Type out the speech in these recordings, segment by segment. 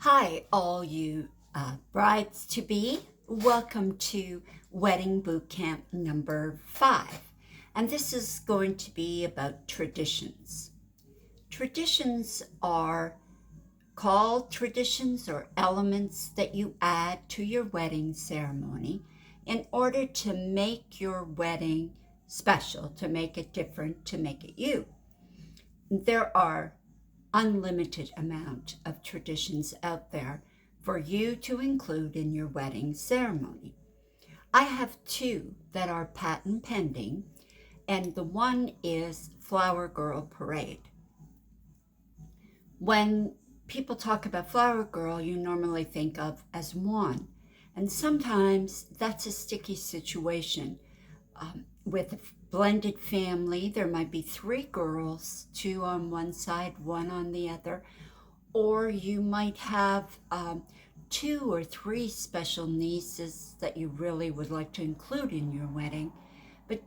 Hi, all you brides-to-be. Welcome to Wedding Boot Camp number 5. And this is going to be about traditions. Traditions are called traditions or elements that you add to your wedding ceremony in order to make your wedding special, to make it different, to make it you. There are unlimited amount of traditions out there for you to include in your wedding ceremony. I have two that are patent pending, and the one is Flower Girl Parade. When people talk about Flower Girl, you normally think of as one, and sometimes that's a sticky situation. With a blended family, there might be 3 girls, 2 on one side, 1 on the other, or you might have 2 or 3 special nieces that you really would like to include in your wedding. But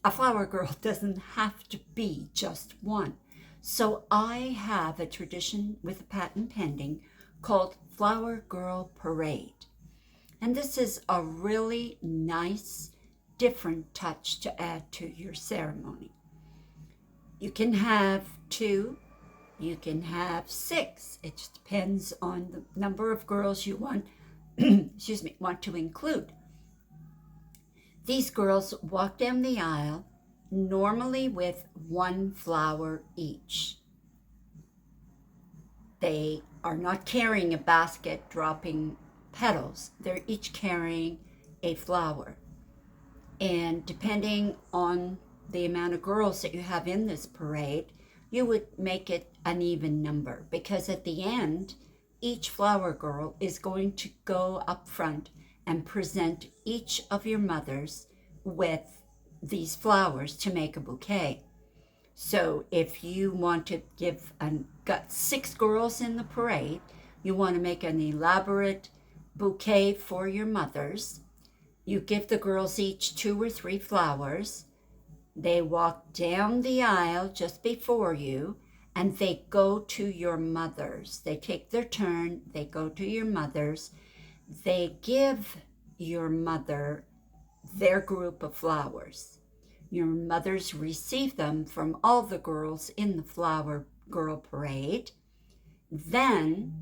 a flower girl doesn't have to be just one. So I have a tradition with a patent pending called Flower Girl Parade. And this is a really nice, different touch to add to your ceremony. You can have 2, you can have 6. It just depends on the number of girls you want, want to include. These girls walk down the aisle, normally with 1 flower each. They are not carrying a basket dropping petals. They're each carrying a flower. And depending on the amount of girls that you have in this parade, you would make it an even number, because at the end, each flower girl is going to go up front and present each of your mothers with these flowers to make a bouquet. So if you want to got 6 girls in the parade, you want to make an elaborate bouquet for your mothers. You give the girls each 2 or 3 flowers. They walk down the aisle just before you, and they go to your mothers. They take their turn, they go to your mothers. They give your mother their group of flowers. Your mothers receive them from all the girls in the Flower Girl Parade. Then,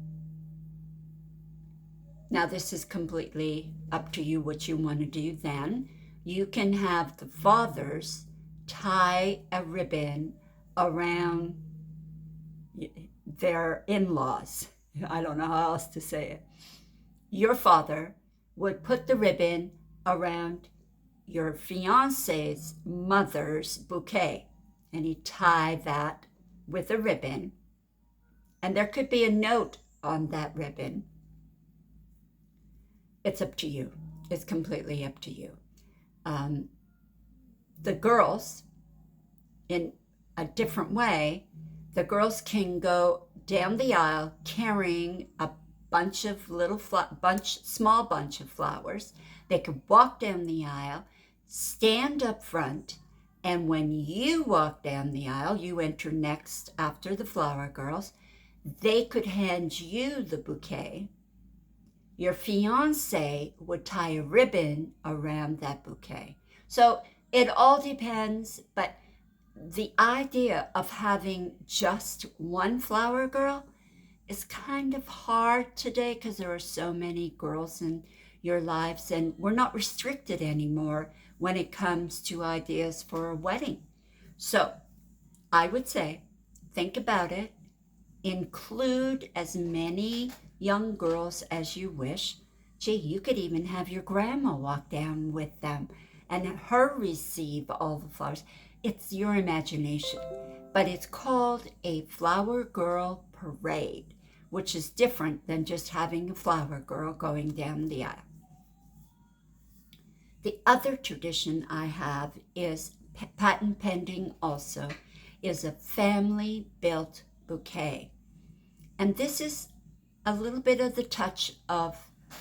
now this is completely up to you what you want to do then. You can have the fathers tie a ribbon around their in-laws. I don't know how else to say it. Your father would put the ribbon around your fiance's mother's bouquet, and he'd tie that with a ribbon. And there could be a note on that ribbon. It's up to you. It's completely up to you. The girls, in a different way, the girls can go down the aisle carrying a bunch of small bunch of flowers. They could walk down the aisle, stand up front, and when you walk down the aisle, you enter next after the flower girls. They could hand you the bouquet. Your fiance would tie a ribbon around that bouquet. So it all depends, but the idea of having just one flower girl is kind of hard today because there are so many girls in your lives, and we're not restricted anymore when it comes to ideas for a wedding. So I would say, think about it. Include as many young girls as you wish. Gee, you could even have your grandma walk down with them and her receive all the flowers. It's your imagination. But it's called a Flower Girl Parade, which is different than just having a flower girl going down the aisle. The other tradition I have is patent pending also, is a family built bouquet. And this is a little bit of the touch of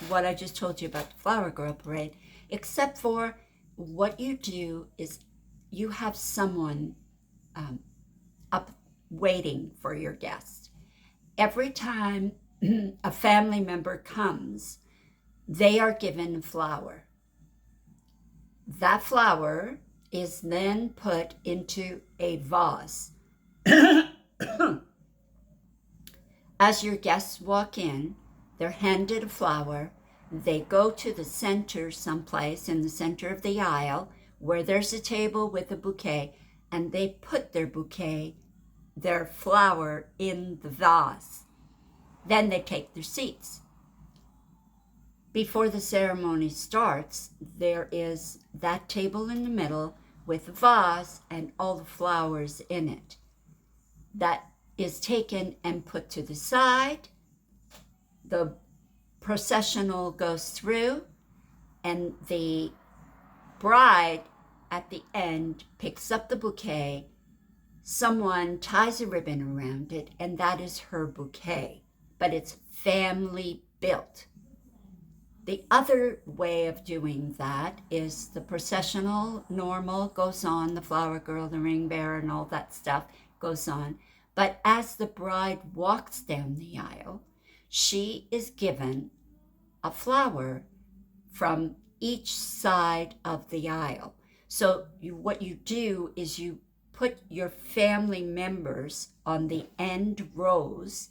what I just told you about the Flower Girl Parade, except for what you do is you have someone up waiting for your guest. every time a family member comes, they are given a flower. That flower is then put into a vase. As your guests walk in, they're handed a flower. They go to the center, someplace in the center of the aisle, where there's a table with a bouquet, and they put their bouquet, their flower, in the vase. Then they take their seats. Before the ceremony starts, there is that table in the middle with a vase and all the flowers in it. That is taken and put to the side. The processional goes through, and the bride at the end picks up the bouquet. Someone ties a ribbon around it, and that is her bouquet, but it's family built. The other way of doing that is the processional, normal, goes on, the flower girl, the ring bearer, and all that stuff goes on. But as the bride walks down the aisle, she is given a flower from each side of the aisle. So what you do is you put your family members on the end rows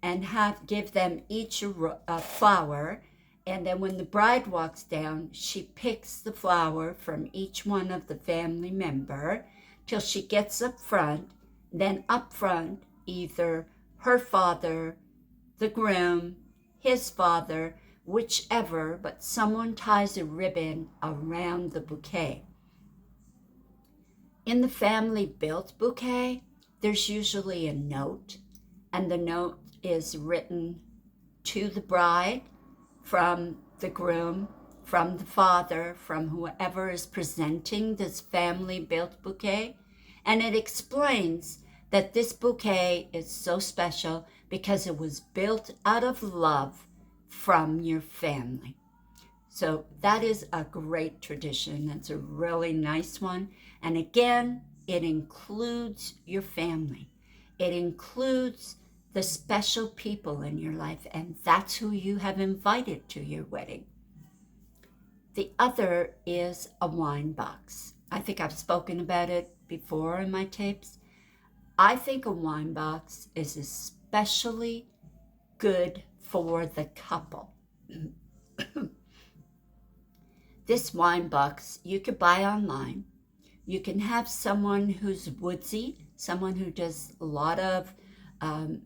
and give them each a flower. And then when the bride walks down, she picks the flower from each one of the family member till she gets up front. Then up front, either her father, the groom, his father, whichever, but someone ties a ribbon around the bouquet. In the family built bouquet, there's usually a note, and the note is written to the bride, from the groom, from the father, from whoever is presenting this family built bouquet. And it explains that this bouquet is so special because it was built out of love from your family. So that is a great tradition. It's a really nice one. And again, it includes your family. It includes the special people in your life, and that's who you have invited to your wedding. The other is a wine box. I think I've spoken about it before in my tapes. I think a wine box is especially good for the couple. This wine box you could buy online. You can have someone who's woodsy, someone who does a lot of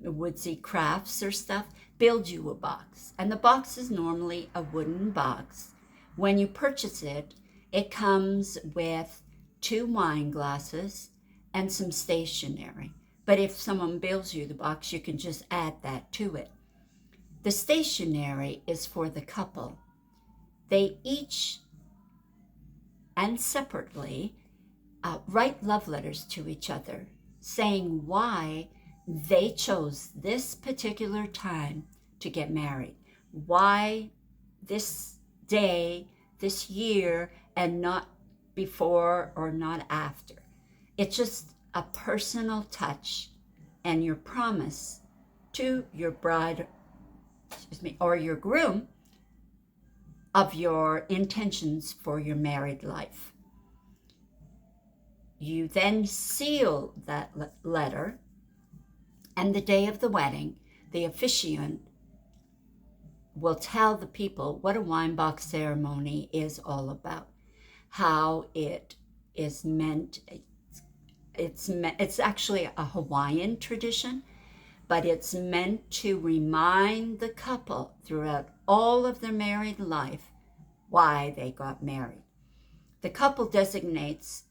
woodsy crafts or stuff, build you a box. And the box is normally a wooden box. When you purchase it, it comes with 2 wine glasses and some stationery. But if someone builds you the box, you can just add that to it. The stationery is for the couple. They each and separately write love letters to each other, saying why they chose this particular time to get married, why this day, this year, and not before or not after. It's just a personal touch and your promise to your bride, or your groom, of your intentions for your married life. You then seal that letter, and the day of the wedding, the officiant will tell the people what a wine box ceremony is all about, how it is meant. It's actually a Hawaiian tradition, but it's meant to remind the couple throughout all of their married life why they got married. The couple designates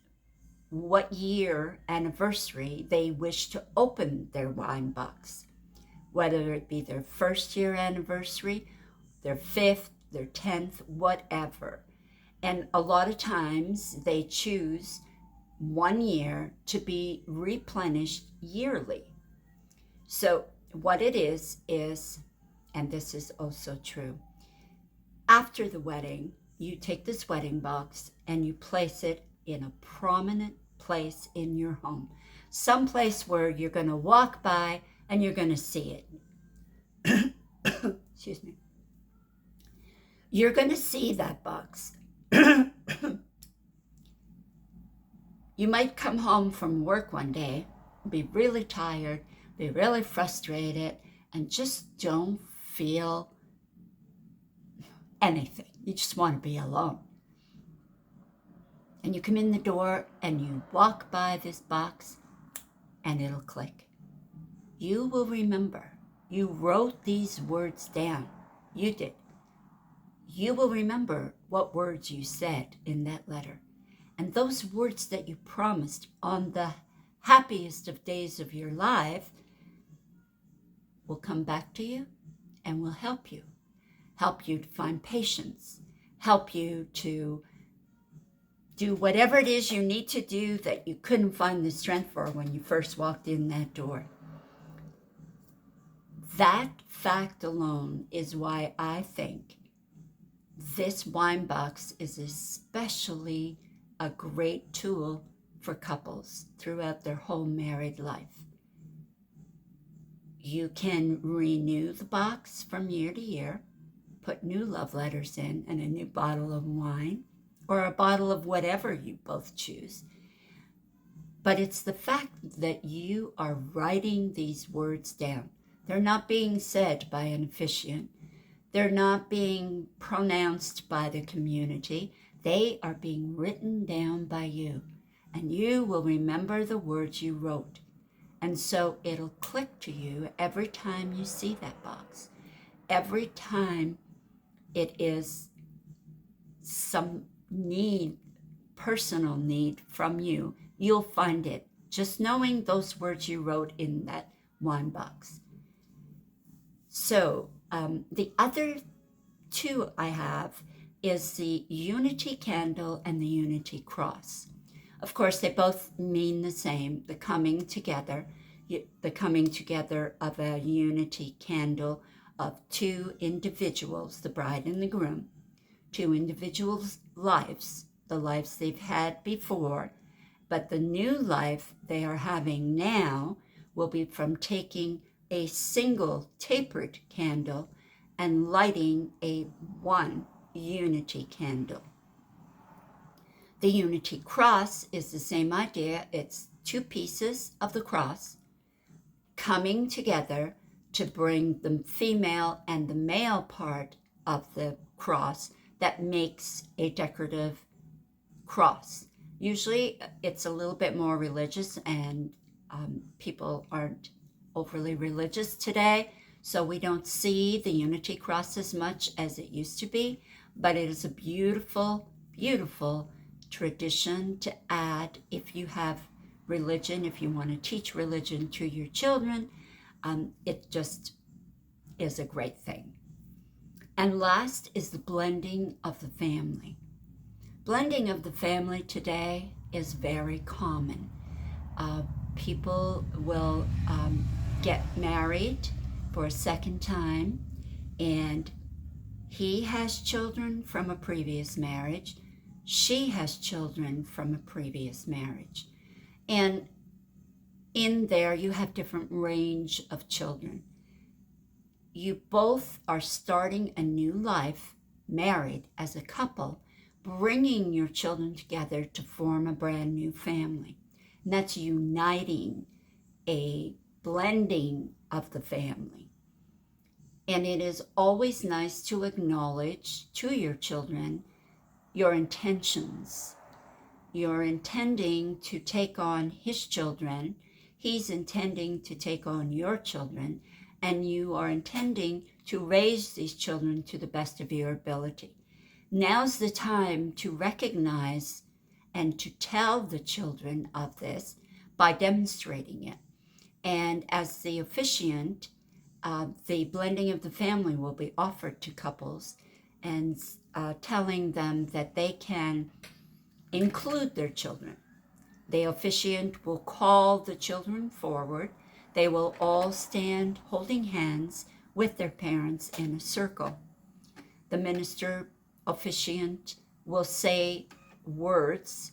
what year anniversary they wish to open their wine box, whether it be their 1st year anniversary, their 5th, their 10th, whatever. And a lot of times they choose 1 year to be replenished yearly. So what it is, and this is also true, after the wedding, you take this wedding box and you place it in a prominent place in your home, someplace where you're going to walk by and you're going to see it. excuse me, you're going to see that box. You might come home from work one day, be really tired, be really frustrated, and just don't feel anything. You just want to be alone. And you come in the door and you walk by this box and it'll click. You will remember. You wrote these words down. You did. You will remember what words you said in that letter. And those words that you promised on the happiest of days of your life will come back to you and will help you. Help you to find patience. Help you to do whatever it is you need to do that you couldn't find the strength for when you first walked in that door. That fact alone is why I think this wine box is especially a great tool for couples throughout their whole married life. You can renew the box from year to year, put new love letters in and a new bottle of wine, or a bottle of whatever you both choose. But it's the fact that you are writing these words down. They're not being said by an officiant. They're not being pronounced by the community. They are being written down by you. And you will remember the words you wrote. And so it'll click to you every time you see that box. Every time it is some need, personal need from you, you'll find it just knowing those words you wrote in that wine box. So the other two I have is the Unity Candle and the Unity Cross. Of course, they both mean the same, the coming together of a unity candle of two individuals, the bride and the groom, two individuals' lives, the lives they've had before, but the new life they are having now will be from taking a single tapered candle and lighting a one unity candle. The Unity Cross is the same idea. It's two pieces of the cross coming together to bring the female and the male part of the cross that makes a decorative cross. Usually it's a little bit more religious, and people aren't overly religious today, so we don't see the Unity Cross as much as it used to be, but it is a beautiful, beautiful tradition to add if you have religion, if you want to teach religion to your children. It just is a great thing. And last is the blending of the family. Blending of the family today is very common. People will get married for a second time, and he has children from a previous marriage. She has children from a previous marriage. And in there, you have different range of children. You both are starting a new life, married as a couple, bringing your children together to form a brand new family. And that's uniting, a blending of the family. And it is always nice to acknowledge to your children your intentions. You're intending to take on his children. He's intending to take on your children. And you are intending to raise these children to the best of your ability. Now's the time to recognize and to tell the children of this by demonstrating it. And as the officiant, the blending of the family will be offered to couples, and telling them that they can include their children. The officiant will call the children forward. They will all stand holding hands with their parents in a circle. The minister officiant will say words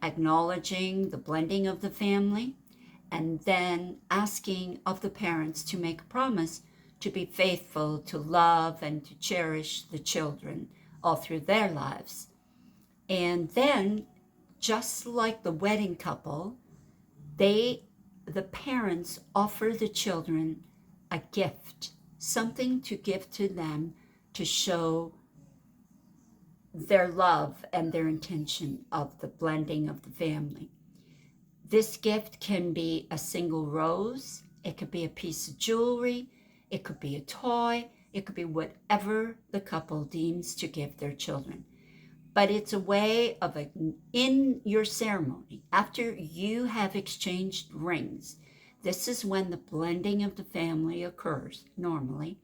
acknowledging the blending of the family, and then asking of the parents to make a promise to be faithful, to love, and to cherish the children all through their lives. And then, just like the wedding couple, the parents offer the children a gift, something to give to them to show their love and their intention of the blending of the family. This gift can be a single rose, it could be a piece of jewelry, it could be a toy, it could be whatever the couple deems to give their children. But it's a way of, in your ceremony, after you have exchanged rings, this is when the blending of the family occurs normally.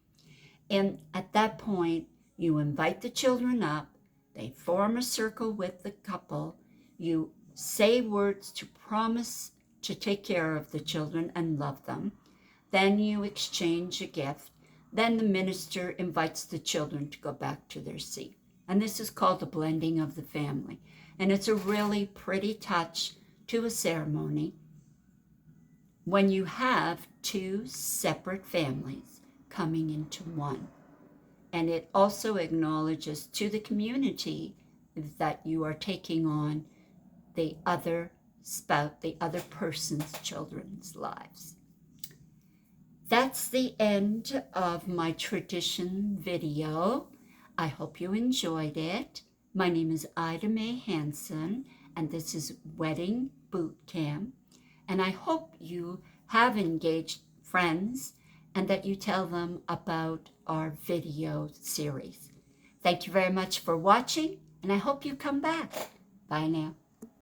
And at that point, you invite the children up, they form a circle with the couple, you say words to promise to take care of the children and love them. Then you exchange a gift. Then the minister invites the children to go back to their seat. And this is called the blending of the family. And it's a really pretty touch to a ceremony when you have two separate families coming into one. And it also acknowledges to the community that you are taking on the other spouse, the other person's children's lives. That's the end of my tradition video. I hope you enjoyed it. My name is Ida Mae Hansen, and this is Wedding Boot Camp. And I hope you have engaged friends and that you tell them about our video series. Thank you very much for watching, and I hope you come back. Bye now.